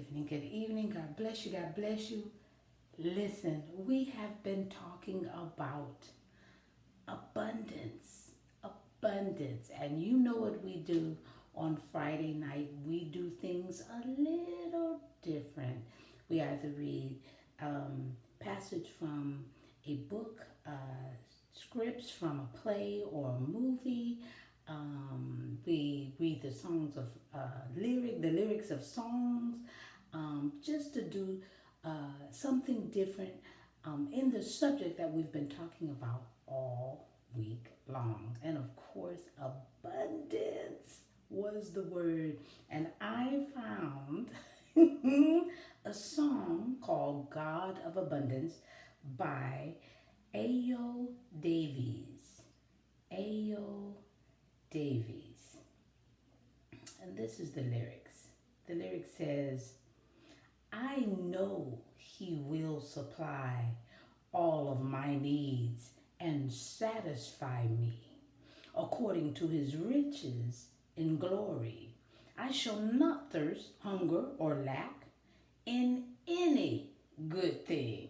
evening. Good evening. God bless you. God bless you. Listen, we have been talking about abundance. Abundance. And you know what we do on Friday night? We do things a little different. We either read passage from a book, scripts from a play or a movie. We read the songs of the lyrics of songs, just to do something different in the subject that we've been talking about all week long. And of course, abundance was the word. And I found a song called God of Abundance by Ayo Davies. Ayo Davies. And this is the lyrics. The lyric says, I know he will supply all of my needs and satisfy me according to his riches in glory. I shall not thirst, hunger, or lack in any good thing.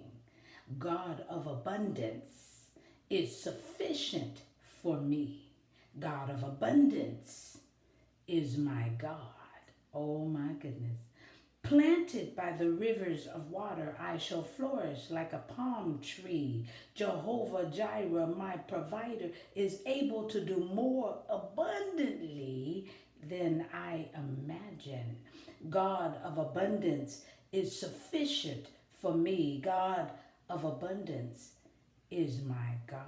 God of abundance is sufficient for me. God of abundance is my God. Oh my goodness. Planted by the rivers of water, I shall flourish like a palm tree. Jehovah Jireh, my provider, is able to do more abundantly than I imagine. God of abundance is sufficient for me. God of abundance is my God.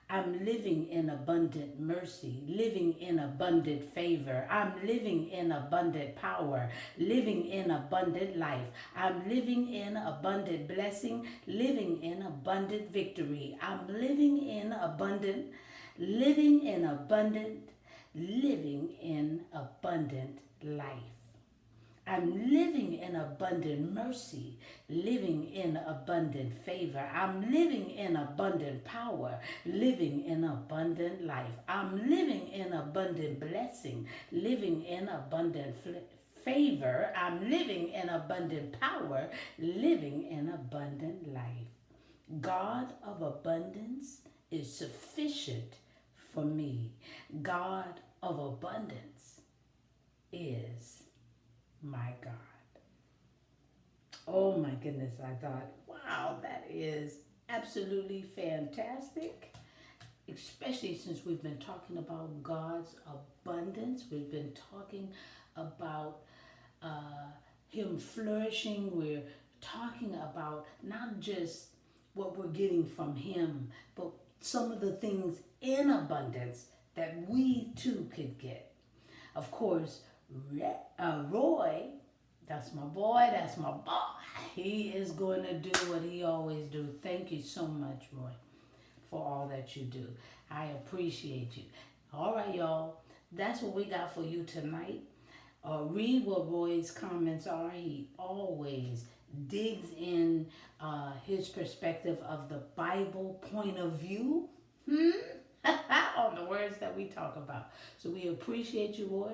I'm living in abundant mercy, living in abundant favor. I'm living in abundant power, living in abundant life. I'm living in abundant blessing, living in abundant victory. I'm living in abundant, living in abundant, living in abundant life. I'm living in abundant mercy, living in abundant favor. I'm living in abundant power, living in abundant life. I'm living in abundant blessing, living in abundant favor. I'm living in abundant power, living in abundant life. God of abundance is sufficient for me. God of abundance is my God. Oh my goodness, I thought, wow, that is absolutely fantastic. Especially since we've been talking about God's abundance. We've been talking about Him flourishing. We're talking about not just what we're getting from Him, but some of the things in abundance that we too could get. Of course, Roy, that's my boy, that's my boy. He is going to do what he always do. Thank you so much, Roy, for all that you do. I appreciate you. All right, y'all. That's what we got for you tonight. Read what Roy's comments are. He always digs in his perspective of the Bible point of view. On the words that we talk about. So we appreciate you, Roy.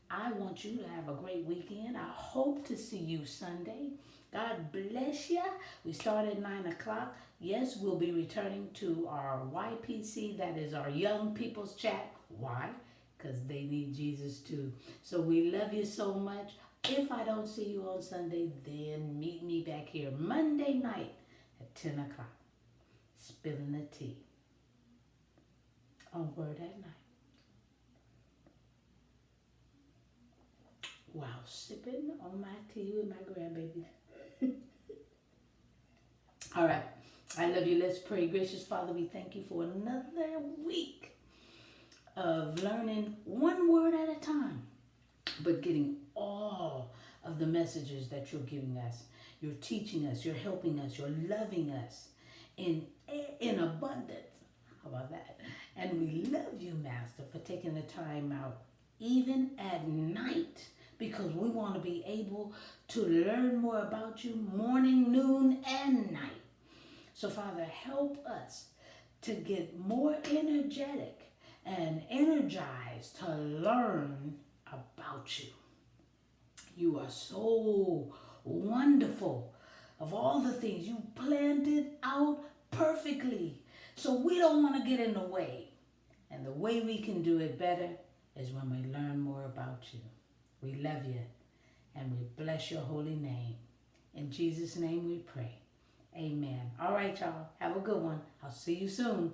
I want you to have a great weekend. I hope to see you Sunday. God bless you. We start at 9 o'clock. Yes, we'll be returning to our YPC, that is our Young People's Chat. Why? Because they need Jesus too. So we love you so much. If I don't see you on Sunday, then meet me back here Monday night at 10 o'clock. Spilling the tea on Word at Night. While sipping on my tea with my grandbaby. All right. I love you. Let's pray. Gracious Father, we thank you for another week of learning one word at a time, but getting all of the messages that you're giving us. You're teaching us. You're helping us. You're loving us in abundance. How about that? And we love you, Master, for taking the time out, even at night, because we want to be able to learn more about you morning, noon, and night. So, Father, help us to get more energetic and energized to learn about you. You are so wonderful. Of all the things, you planned it out perfectly. So we don't want to get in the way. And the way we can do it better is when we learn more about you. We love you and we bless your holy name. In Jesus' name we pray. Amen. All right, y'all. Have a good one. I'll see you soon.